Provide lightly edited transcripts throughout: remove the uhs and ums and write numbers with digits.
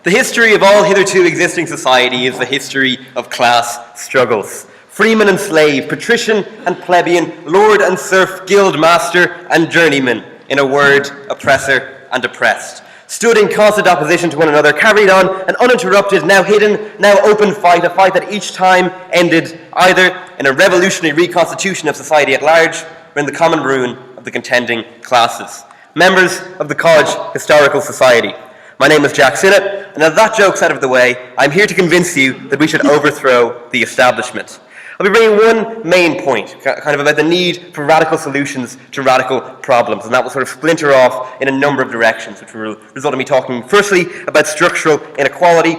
The history of all hitherto existing society is the history of class struggles. Freeman and slave, patrician and plebeian, lord and serf, guild master and journeyman, in a word, oppressor and oppressed, stood in constant opposition to one another, carried on an uninterrupted, now hidden, now open fight, a fight that each time ended either in a revolutionary reconstitution of society at large or in the common ruin of the contending classes. Members of the College Historical Society, my name is Jack Synnott, and now that joke's out of the way, I'm here to convince you that we should overthrow the establishment. I'll be bringing one main point, kind of about the need for radical solutions to radical problems, and that will sort of splinter off in a number of directions, which will result in me talking firstly about structural inequality,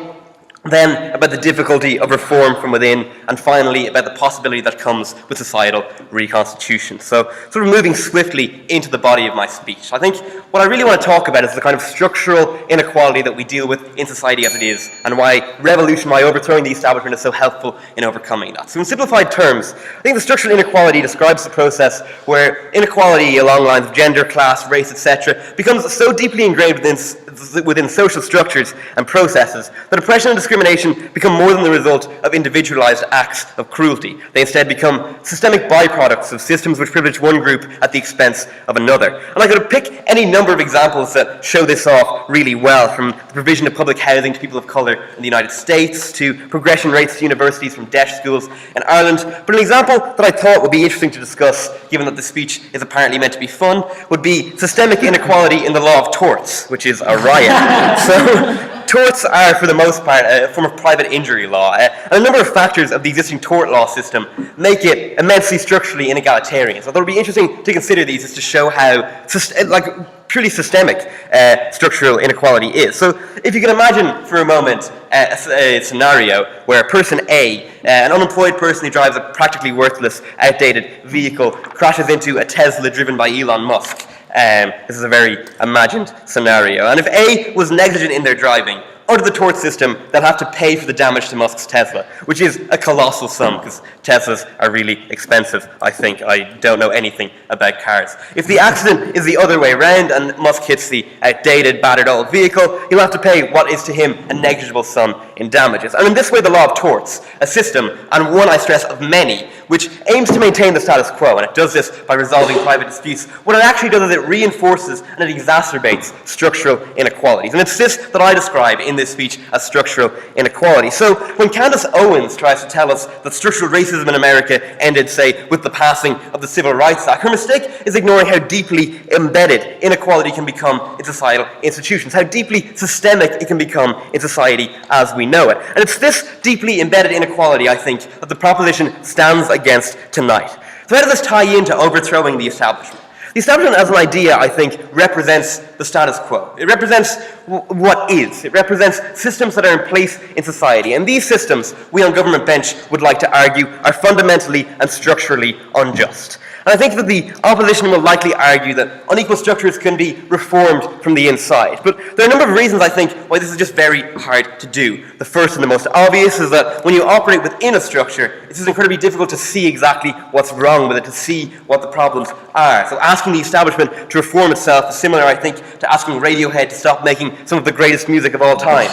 then about the difficulty of reform from within, and finally about the possibility that comes with societal reconstitution. So sort of moving swiftly into the body of my speech. I think what I really want to talk about is the kind of structural inequality that we deal with in society as it is, and why revolution, why overthrowing the establishment is so helpful in overcoming that. So in simplified terms, I think the structural inequality describes the process where inequality along lines of gender, class, race, etc. becomes so deeply ingrained within social structures and processes that oppression and discrimination become more than the result of individualized acts of cruelty. They instead become systemic byproducts of systems which privilege one group at the expense of another. And I could pick any number of examples that show this off really well, from the provision of public housing to people of colour in the United States, to progression rates to universities from deaf schools in Ireland. But an example that I thought would be interesting to discuss, given that the speech is apparently meant to be fun, would be systemic inequality in the law of torts, which is a riot. So, torts are, for the most part, a form of private injury law, and a number of factors of the existing tort law system make it immensely structurally inegalitarian. So I thought it would be interesting to consider these as to show how, purely systemic structural inequality is. So if you can imagine for a moment a scenario where person A, an unemployed person who drives a practically worthless, outdated vehicle, crashes into a Tesla driven by Elon Musk. This is a very imagined scenario. And if A was negligent in their driving, under the tort system, they'll have to pay for the damage to Musk's Tesla, which is a colossal sum, because Teslas are really expensive, I think. I don't know anything about cars. If the accident is the other way around and Musk hits the outdated, battered old vehicle, he'll have to pay what is to him a negligible sum in damages. And in this way, the law of torts, a system, and one, I stress, of many, which aims to maintain the status quo, and it does this by resolving private disputes, what it actually does is it reinforces and it exacerbates structural inequalities. And it's this that I describe in this speech as structural inequality. So when Candace Owens tries to tell us that structural racism in America ended, say, with the passing of the Civil Rights Act, her mistake is ignoring how deeply embedded inequality can become in societal institutions, how deeply systemic it can become in society as we know it. And it's this deeply embedded inequality, I think, that the proposition stands against tonight. So how does this tie into overthrowing the establishment? The establishment as an idea, I think, represents the status quo. It represents what is. It represents systems that are in place in society. And these systems, we on Government Bench would like to argue, are fundamentally and structurally unjust. And I think that the opposition will likely argue that unequal structures can be reformed from the inside. But there are a number of reasons, I think, why this is just very hard to do. The first and the most obvious is that when you operate within a structure, it's just incredibly difficult to see exactly what's wrong with it, to see what the problems are. So asking the establishment to reform itself is similar, I think, to asking Radiohead to stop making some of the greatest music of all time.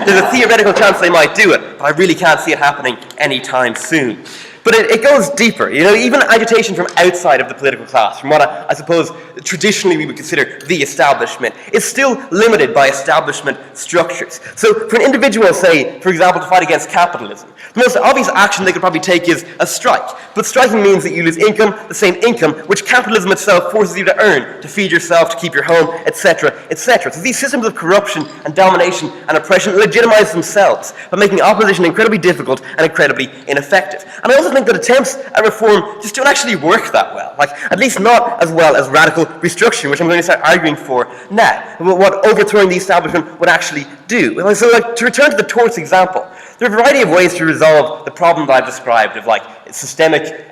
There's a theoretical chance they might do it, but I really can't see it happening anytime soon. But it goes deeper. You know, even agitation from outside of the political class, from what I suppose traditionally we would consider the establishment, is still limited by establishment structures. So for an individual, say, for example, to fight against capitalism, the most obvious action they could probably take is a strike. But striking means that you lose income, the same income, which capitalism itself forces you to earn to feed yourself, to keep your home, etc., etc. So these systems of corruption and domination and oppression legitimize themselves by making opposition incredibly difficult and incredibly ineffective. And I also think that attempts at reform just don't actually work that well. Like, at least not as well as radical restructuring, which I'm going to start arguing for now, what overthrowing the establishment would actually do. So, to return to the torts example, there are a variety of ways to resolve the problem that I've described of, systemic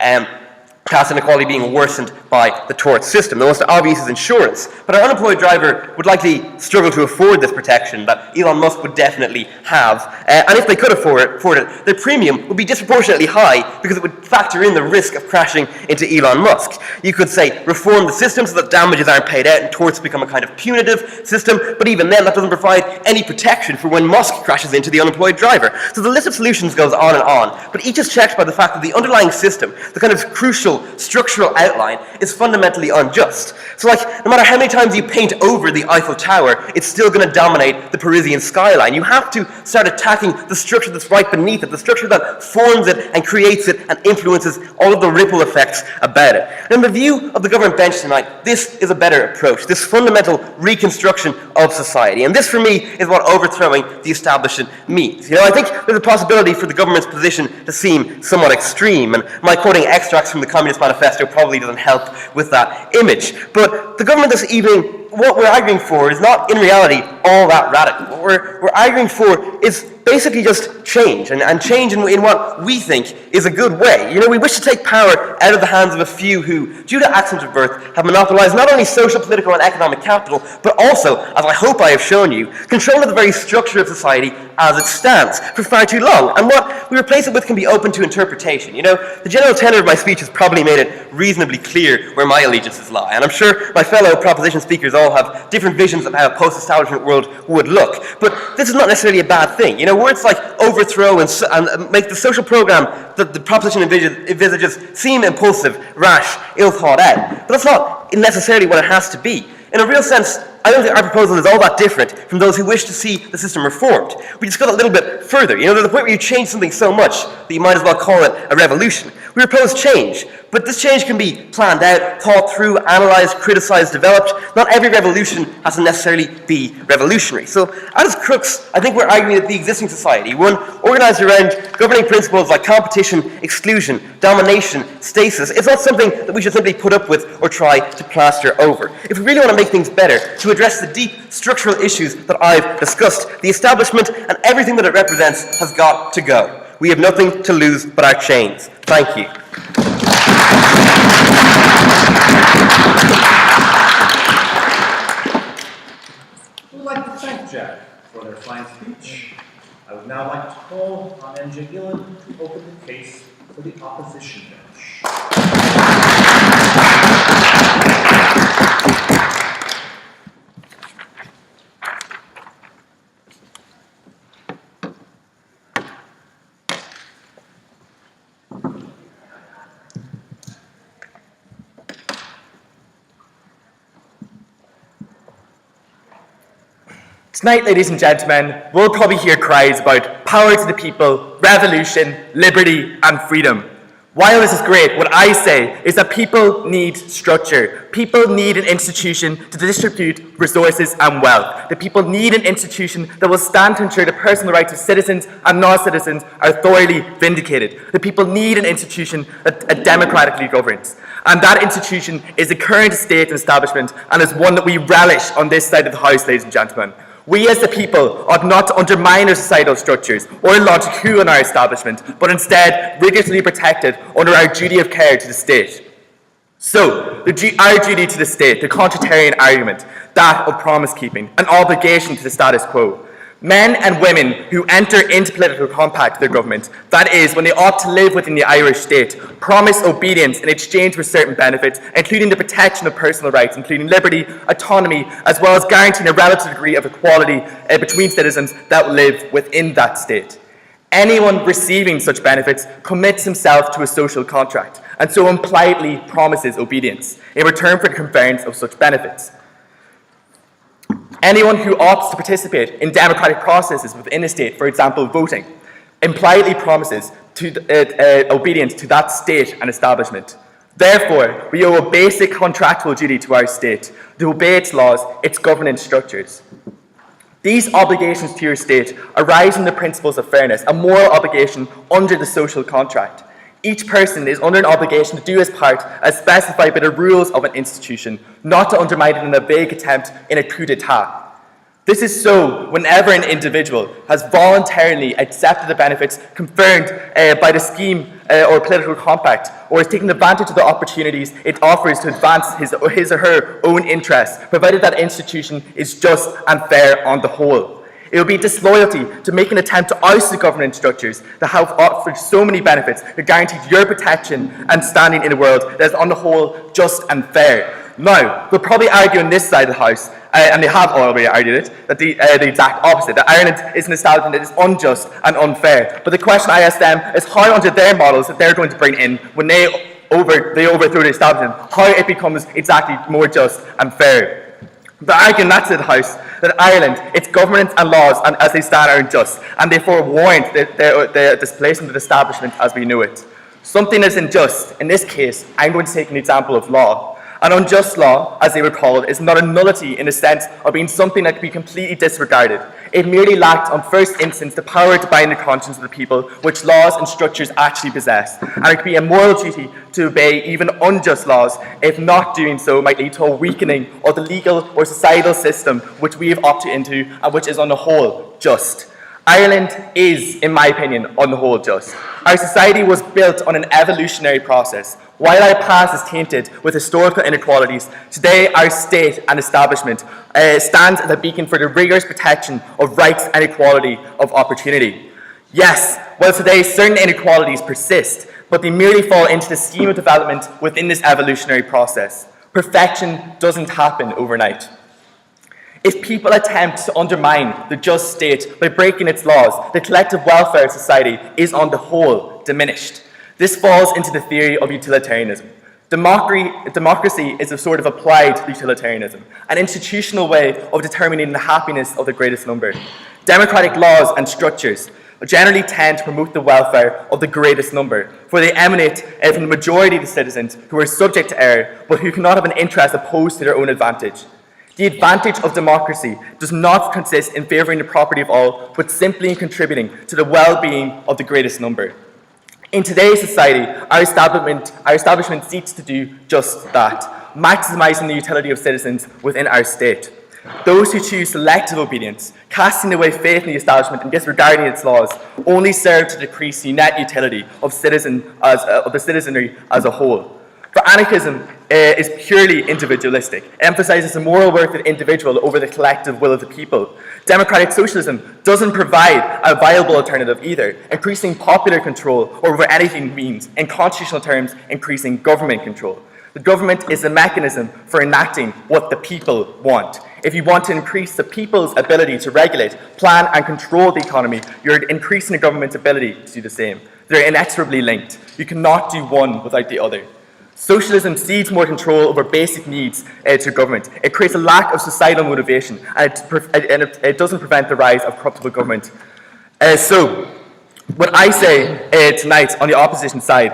class inequality being worsened by the tort system. The most obvious is insurance, but an unemployed driver would likely struggle to afford this protection that Elon Musk would definitely have, and if they could afford it, their premium would be disproportionately high because it would factor in the risk of crashing into Elon Musk. You could say reform the system so that damages aren't paid out and torts become a kind of punitive system, but even then that doesn't provide any protection for when Musk crashes into the unemployed driver. So the list of solutions goes on and on, but each is checked by the fact that the underlying system, the kind of crucial structural outline, is fundamentally unjust. So no matter how many times you paint over the Eiffel Tower, it's still going to dominate the Parisian skyline. You have to start attacking the structure that's right beneath it, the structure that forms it and creates it and influences all of the ripple effects about it. And in the view of the government bench tonight, this is a better approach, this fundamental reconstruction of society. And this, for me, is what overthrowing the establishment means. I think there's a possibility for the government's position to seem somewhat extreme, and my quoting extracts from the Communist Manifesto probably doesn't help with that image. But the government this evening, what we're arguing for is not in reality all that radical. What we're arguing for is basically just change, and change in what we think is a good way. We wish to take power out of the hands of a few who, due to accident of birth, have monopolized not only social, political, and economic capital, but also, as I hope I have shown you, control of the very structure of society as it stands for far too long. And what we replace it with can be open to interpretation. The general tenor of my speech has probably made it reasonably clear where my allegiances lie, and I'm sure my fellow proposition speakers all have different visions of how a post-establishment world would look. But this is not necessarily a bad thing. Words like overthrow and make the social program that the proposition envisages seem impulsive, rash, ill-thought out. But that's not necessarily what it has to be. In a real sense, I don't think our proposal is all that different from those who wish to see the system reformed. We just go a little bit further. There's the point where you change something so much that you might as well call it a revolution. We propose change, but this change can be planned out, thought through, analysed, criticised, developed. Not every revolution has to necessarily be revolutionary. So, at its crux, I think we're arguing that the existing society, one organised around governing principles like competition, exclusion, domination, stasis, is not something that we should simply put up with or try to plaster over. If we really want to make things better, to address the deep structural issues that I've discussed, the establishment and everything that it represents has got to go. We have nothing to lose but our chains. Thank you. We'd like to thank Jack for their fine speech. I would now like to call on MJ Gillen to open the case for the opposition bench. Tonight, ladies and gentlemen, we'll probably hear cries about power to the people, revolution, liberty, and freedom. While this is great, what I say is that people need structure. People need an institution to distribute resources and wealth. The people need an institution that will stand to ensure the personal rights of citizens and non-citizens are thoroughly vindicated. The people need an institution that democratically governs. And that institution is the current state and establishment, and is one that we relish on this side of the House, ladies and gentlemen. We as the people ought not to undermine our societal structures or launch a coup on our establishment, but instead rigorously protect it under our duty of care to the state. So, our duty to the state, the contrarian argument, that of promise-keeping, an obligation to the status quo. Men and women who enter into political compact with their government, that is, when they opt to live within the Irish state, promise obedience in exchange for certain benefits, including the protection of personal rights, including liberty, autonomy, as well as guaranteeing a relative degree of equality between citizens that live within that state. Anyone receiving such benefits commits himself to a social contract, and so impliedly promises obedience in return for the conference of such benefits. Anyone who opts to participate in democratic processes within a state, for example, voting, impliedly promises obedience to that state and establishment. Therefore, we owe a basic contractual duty to our state to obey its laws, its governance structures. These obligations to your state arise from the principles of fairness, a moral obligation under the social contract. Each person is under an obligation to do his part as specified by the rules of an institution, not to undermine it in a vague attempt in a coup d'etat. This is so whenever an individual has voluntarily accepted the benefits conferred by the scheme or political compact, or has taken advantage of the opportunities it offers to advance his or her own interests, provided that institution is just and fair on the whole. It would be disloyalty to make an attempt to oust the government structures that have offered so many benefits that guaranteed your protection and standing in the world that is on the whole just and fair. Now, they'll probably argue on this side of the House, and they have already argued it, that the exact opposite, that Ireland is an establishment that is unjust and unfair. But the question I ask them is how under their models that they're going to bring in when they overthrow the establishment, how it becomes exactly more just and fair. The argument that's in the House that Ireland, its government and laws, and as they stand, are unjust, and therefore warrant the displacement of the establishment as we know it. Something is unjust. In this case, I'm going to take an example of law. An unjust law, as they were called, is not a nullity in the sense of being something that can be completely disregarded. It merely lacked, on first instance, the power to bind the conscience of the people, which laws and structures actually possess. And it could be a moral duty to obey even unjust laws, if not doing so might lead to a weakening of the legal or societal system which we have opted into and which is on the whole just. Ireland is, in my opinion, on the whole just. Our society was built on an evolutionary process. While our past is tainted with historical inequalities, today our state and establishment stands as a beacon for the rigorous protection of rights and equality of opportunity. Yes, while today certain inequalities persist, but they merely fall into the scheme of development within this evolutionary process. Perfection doesn't happen overnight. If people attempt to undermine the just state by breaking its laws, the collective welfare of society is on the whole diminished. This falls into the theory of utilitarianism. Democracy is a sort of applied utilitarianism, an institutional way of determining the happiness of the greatest number. Democratic laws and structures generally tend to promote the welfare of the greatest number, for they emanate from the majority of the citizens who are subject to error, but who cannot have an interest opposed to their own advantage. The advantage of democracy does not consist in favouring the property of all, but simply in contributing to the well-being of the greatest number. In today's society, our establishment seeks to do just that, maximising the utility of citizens within our state. Those who choose selective obedience, casting away faith in the establishment and disregarding its laws, only serve to decrease the net utility of the citizenry as a whole. For anarchism is purely individualistic. It emphasises the moral worth of the individual over the collective will of the people. Democratic socialism doesn't provide a viable alternative either. Increasing popular control over anything means, in constitutional terms, increasing government control. The government is a mechanism for enacting what the people want. If you want to increase the people's ability to regulate, plan and control the economy, you're increasing the government's ability to do the same. They're inexorably linked. You cannot do one without the other. Socialism cedes more control over basic needs to government. It creates a lack of societal motivation, and it doesn't prevent the rise of corruptible government. So, what I say tonight on the opposition side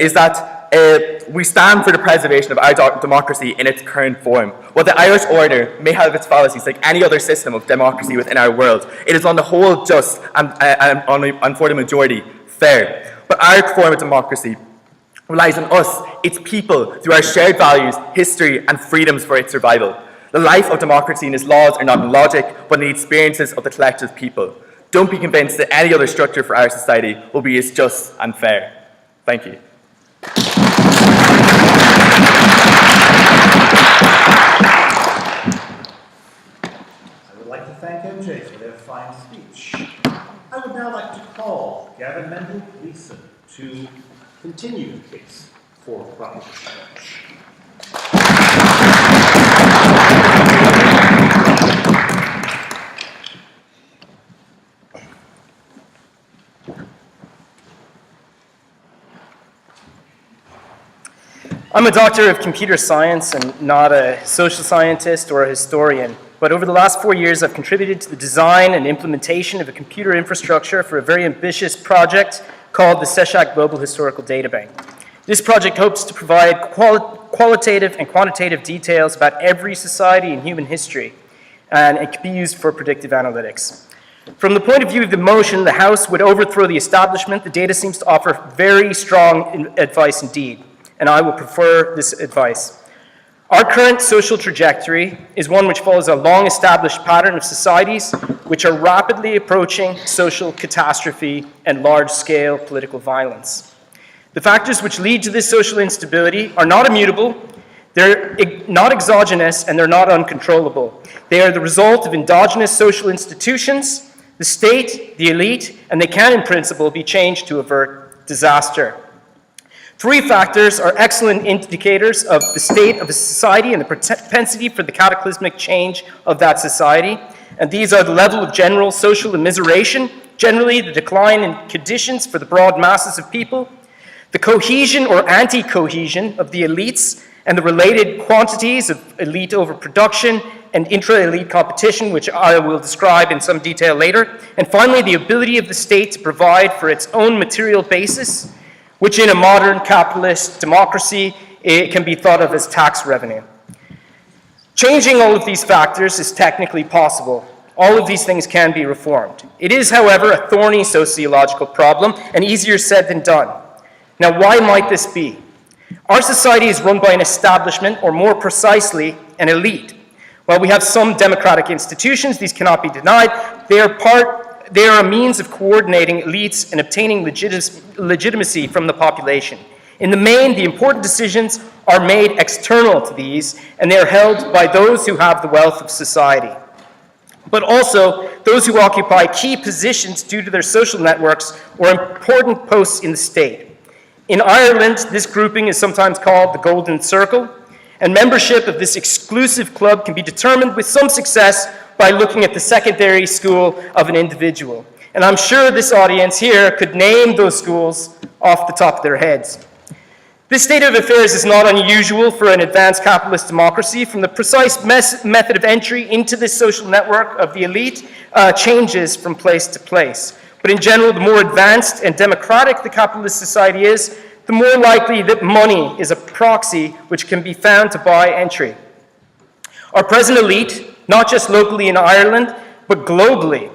is that we stand for the preservation of our democracy in its current form. While the Irish order may have its fallacies like any other system of democracy within our world, it is on the whole just and for the majority fair. But our form of democracy relies on us, its people, through our shared values, history, and freedoms for its survival. The life of democracy and its laws are not in logic, but in the experiences of the collective people. Don't be convinced that any other structure for our society will be as just and fair. Thank you. I would like to thank MJ for their fine speech. I would now like to call Gavin Mendel-Gleason to continue the case for proposition. I'm a doctor of computer science and not a social scientist or a historian, but over the last 4 years I've contributed to the design and implementation of a computer infrastructure for a very ambitious project called the Seshak Global Historical Databank. This project hopes to provide qualitative and quantitative details about every society in human history, and it can be used for predictive analytics. From the point of view of the motion, the House would overthrow the establishment. The data seems to offer very strong advice indeed, and I will prefer this advice. Our current social trajectory is one which follows a long-established pattern of societies which are rapidly approaching social catastrophe and large-scale political violence. The factors which lead to this social instability are not immutable, they're not exogenous, and they're not uncontrollable. They are the result of endogenous social institutions, the state, the elite, and they can, in principle, be changed to avert disaster. Three factors are excellent indicators of the state of a society and the propensity for the cataclysmic change of that society. And these are the level of general social immiseration, generally the decline in conditions for the broad masses of people, the cohesion or anti-cohesion of the elites, and the related quantities of elite overproduction and intra-elite competition, which I will describe in some detail later. And finally, the ability of the state to provide for its own material basis, which in a modern capitalist democracy, it can be thought of as tax revenue. Changing all of these factors is technically possible. All of these things can be reformed. It is, however, a thorny sociological problem and easier said than done. Now, why might this be? Our society is run by an establishment, or more precisely, an elite. While we have some democratic institutions, these cannot be denied, they are a means of coordinating elites and obtaining legitimacy from the population. In the main, the important decisions are made external to these, and they are held by those who have the wealth of society. But also those who occupy key positions due to their social networks or important posts in the state. In Ireland, this grouping is sometimes called the Golden Circle, and membership of this exclusive club can be determined with some success by looking at the secondary school of an individual. And I'm sure this audience here could name those schools off the top of their heads. This state of affairs is not unusual for an advanced capitalist democracy. From the precise method of entry into this social network of the elite changes from place to place. But in general, the more advanced and democratic the capitalist society is, the more likely that money is a proxy which can be found to buy entry. Our present elite, not just locally in Ireland, but globally,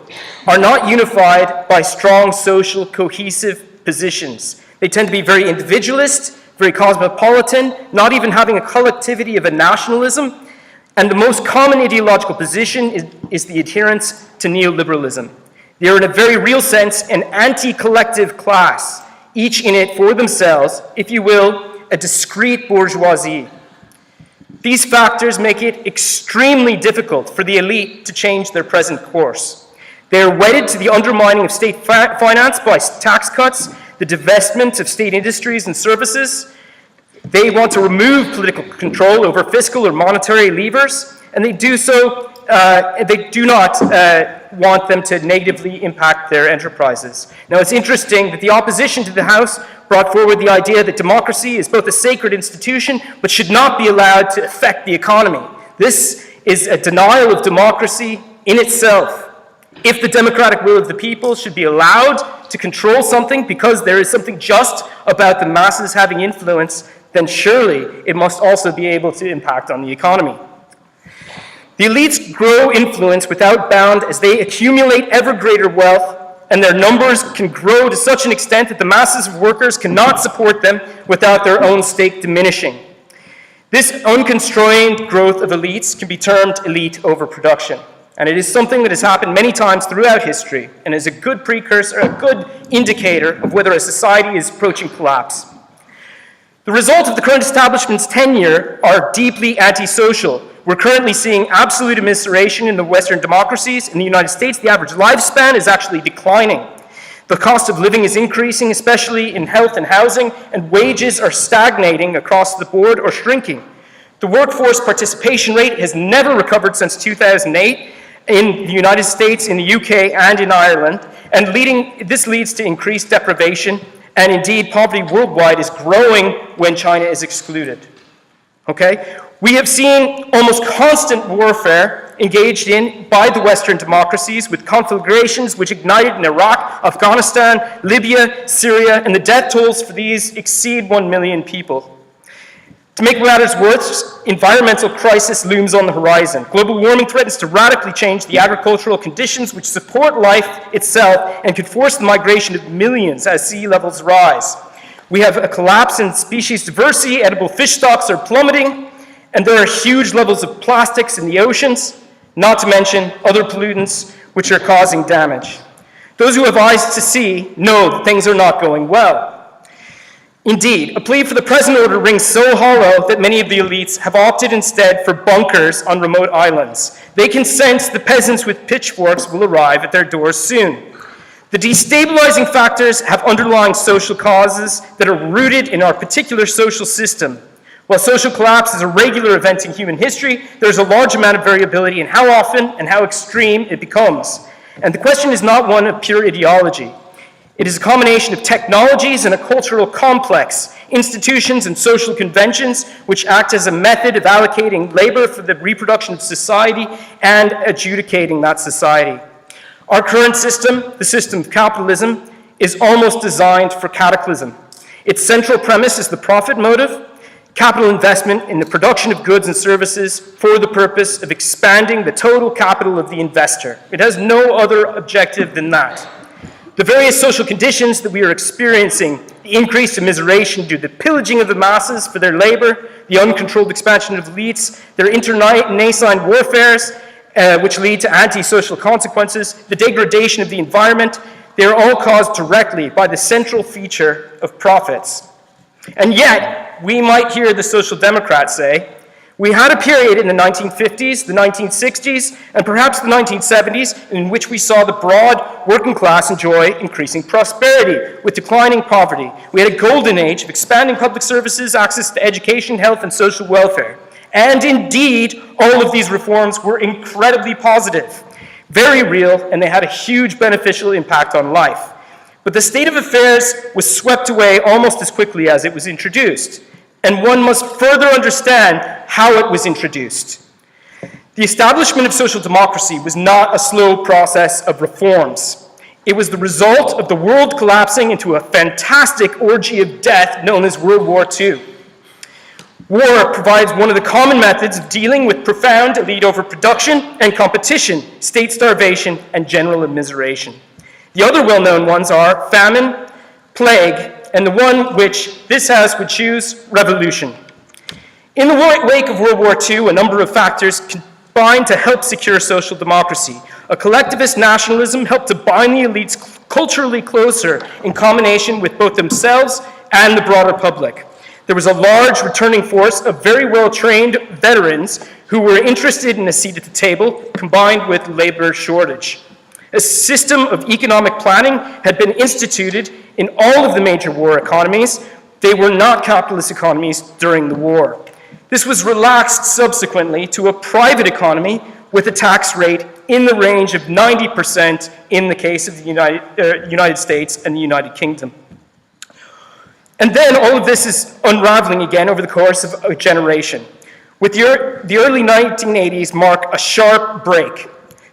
are not unified by strong social cohesive positions. They tend to be very individualist, very cosmopolitan, not even having a collectivity of a nationalism, and the most common ideological position is the adherence to neoliberalism. They are in a very real sense an anti-collective class, each in it for themselves, if you will, a discrete bourgeoisie. These factors make it extremely difficult for the elite to change their present course. They are wedded to the undermining of state finance by tax cuts, the divestment of state industries and services. They want to remove political control over fiscal or monetary levers, and they do so. They do not want them to negatively impact their enterprises. Now, it's interesting that the opposition to the House brought forward the idea that democracy is both a sacred institution, but should not be allowed to affect the economy. This is a denial of democracy in itself. If the democratic will of the people should be allowed to control something because there is something just about the masses having influence, then surely it must also be able to impact on the economy. The elites grow influence without bound as they accumulate ever greater wealth, and their numbers can grow to such an extent that the masses of workers cannot support them without their own stake diminishing. This unconstrained growth of elites can be termed elite overproduction. And it is something that has happened many times throughout history and is a good precursor, a good indicator of whether a society is approaching collapse. The result of the current establishment's tenure are deeply antisocial. We're currently seeing absolute immiseration in the Western democracies. In the United States, the average lifespan is actually declining. The cost of living is increasing, especially in health and housing, and wages are stagnating across the board or shrinking. The workforce participation rate has never recovered since 2008 in the United States, in the UK, and in Ireland, and this leads to increased deprivation, and indeed poverty worldwide is growing when China is excluded. Okay? We have seen almost constant warfare engaged in by the Western democracies with conflagrations which ignited in Iraq, Afghanistan, Libya, Syria, and the death tolls for these exceed 1 million people. To make matters worse, environmental crisis looms on the horizon. Global warming threatens to radically change the agricultural conditions which support life itself and could force the migration of millions as sea levels rise. We have a collapse in species diversity, edible fish stocks are plummeting, and there are huge levels of plastics in the oceans, not to mention other pollutants which are causing damage. Those who have eyes to see know that things are not going well. Indeed, a plea for the present order rings so hollow that many of the elites have opted instead for bunkers on remote islands. They can sense the peasants with pitchforks will arrive at their doors soon. The destabilizing factors have underlying social causes that are rooted in our particular social system. While social collapse is a regular event in human history, there's a large amount of variability in how often and how extreme it becomes. And the question is not one of pure ideology. It is a combination of technologies and a cultural complex, institutions and social conventions which act as a method of allocating labor for the reproduction of society and adjudicating that society. Our current system, the system of capitalism, is almost designed for cataclysm. Its central premise is the profit motive, capital investment in the production of goods and services for the purpose of expanding the total capital of the investor. It has no other objective than that. The various social conditions that we are experiencing, the increased immiseration due to the pillaging of the masses for their labor, the uncontrolled expansion of elites, their internecine warfares, which lead to anti-social consequences, the degradation of the environment, they are all caused directly by the central feature of profits. And yet, we might hear the Social Democrats say, we had a period in the 1950s, the 1960s, and perhaps the 1970s in which we saw the broad working class enjoy increasing prosperity with declining poverty. We had a golden age of expanding public services, access to education, health, and social welfare. And indeed, all of these reforms were incredibly positive, very real, and they had a huge beneficial impact on life. But the state of affairs was swept away almost as quickly as it was introduced. And one must further understand how it was introduced. The establishment of social democracy was not a slow process of reforms. It was the result of the world collapsing into a fantastic orgy of death known as World War II. War provides one of the common methods of dealing with profound elite overproduction and competition, state starvation, and general immiseration. The other well-known ones are famine, plague, and the one which this House would choose, revolution. In the wake of World War II, a number of factors combined to help secure social democracy. A collectivist nationalism helped to bind the elites culturally closer in combination with both themselves and the broader public. There was a large returning force of very well-trained veterans who were interested in a seat at the table, combined with labor shortage. A system of economic planning had been instituted in all of the major war economies. They were not capitalist economies during the war. This was relaxed subsequently to a private economy with a tax rate in the range of 90% in the case of the United States and the United Kingdom. And then all of this is unraveling again over the course of a generation. With the early 1980s mark a sharp break.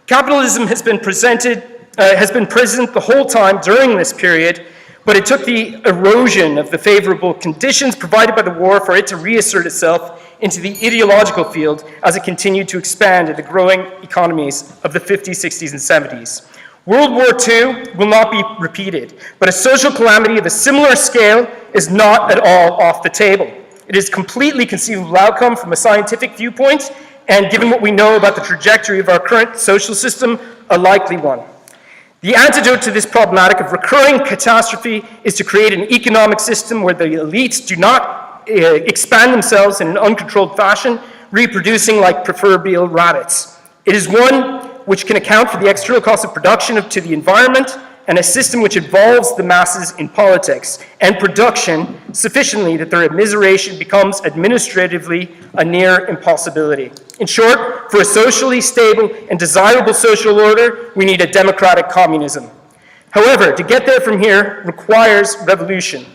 Capitalism has been present the whole time during this period, but it took the erosion of the favorable conditions provided by the war for it to reassert itself into the ideological field as it continued to expand in the growing economies of the 50s, 60s, and 70s. World War II will not be repeated, but a social calamity of a similar scale is not at all off the table. It is a completely conceivable outcome from a scientific viewpoint, and given what we know about the trajectory of our current social system, a likely one. The antidote to this problematic of recurring catastrophe is to create an economic system where the elites do not expand themselves in an uncontrolled fashion, reproducing like proverbial rabbits. It is one which can account for the external cost of production to the environment, and a system which involves the masses in politics and production sufficiently that their immiseration becomes administratively a near impossibility. In short, for a socially stable and desirable social order, we need a democratic communism. However, to get there from here requires revolution.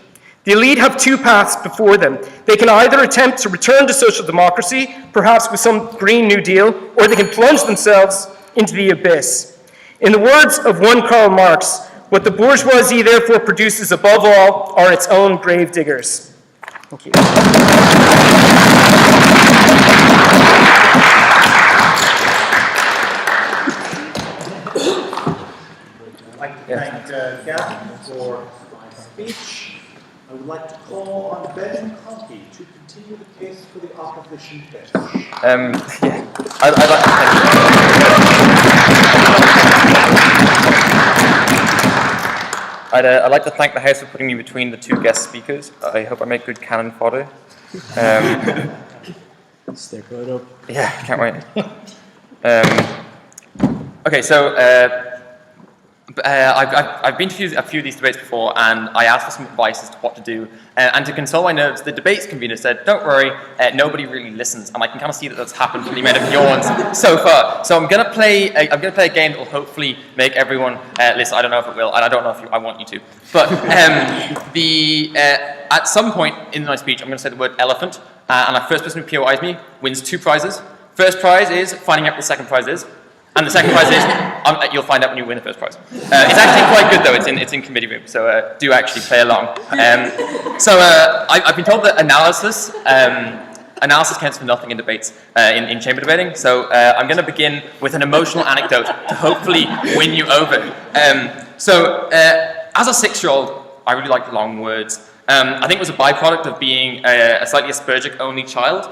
The elite have two paths before them. They can either attempt to return to social democracy, perhaps with some Green New Deal, or they can plunge themselves into the abyss. In the words of one Karl Marx, what the bourgeoisie therefore produces above all are its own grave diggers. Thank you. I'd like to thank Gavin for my speech. I would like to call on Ben McConkey to continue the case for the opposition bench. Yeah, I'd like to thank I'd like to thank the House for putting me between the two guest speakers. I hope I make good cannon fodder. Step right up. Yeah, can't wait. Okay, so I've been to a few of these debates before, and I asked for some advice as to what to do. And to console my nerves, the debates convener said, "Don't worry, nobody really listens." And I can kind of see that that's happened from the amount of yawns so far. So I'm going to play a game that will hopefully make everyone listen. I don't know if it will, and I don't know if I want you to. But at some point in my speech, I'm going to say the word elephant, and the first person who POIs me wins 2 prizes. First prize is finding out what the second prize is. And the second prize is, you'll find out when you win the first prize. It's actually quite good though, it's in committee room, so do actually play along. I've been told that analysis counts for nothing in debates, in chamber debating, so I'm going to begin with an emotional anecdote to hopefully win you over. As a 6-year-old, I really liked long words. I think it was a byproduct of being a slightly Aspergic-only child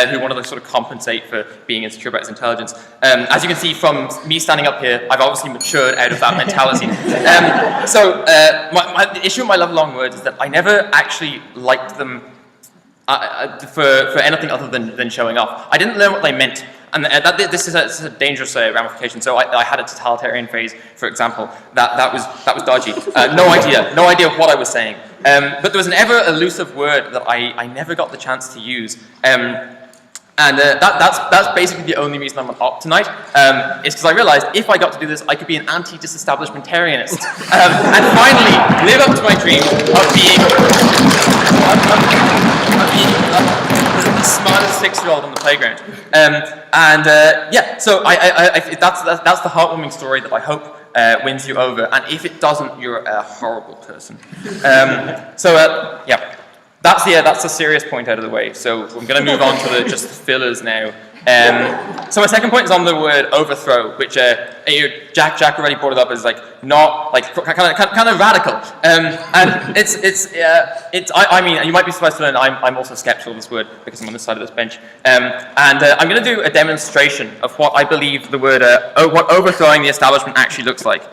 who wanted to sort of compensate for being insecure about his intelligence. As you can see from me standing up here, I've obviously matured out of that mentality. The issue with my love of long words is that I never actually liked them for anything other than showing off. I didn't learn what they meant. And this is a dangerous ramification. So I had a totalitarian phase, for example, that was dodgy. No idea what I was saying. But there was an ever elusive word that I never got the chance to use. That's basically the only reason I'm up tonight, is because I realized if I got to do this, I could be an anti-disestablishmentarianist, and finally live up to my dream of being the smartest 6-year-old on the playground. So that's the heartwarming story that I hope wins you over, and if it doesn't, you're a horrible person. That's the serious point out of the way. So I'm going to move on to just the fillers now. So my second point is on the word overthrow, which Jack already brought it up as like not like kind of radical. And I mean, you might be surprised to learn I'm also skeptical of this word because I'm on this side of this bench. I'm going to do a demonstration of what I believe the word what overthrowing the establishment actually looks like.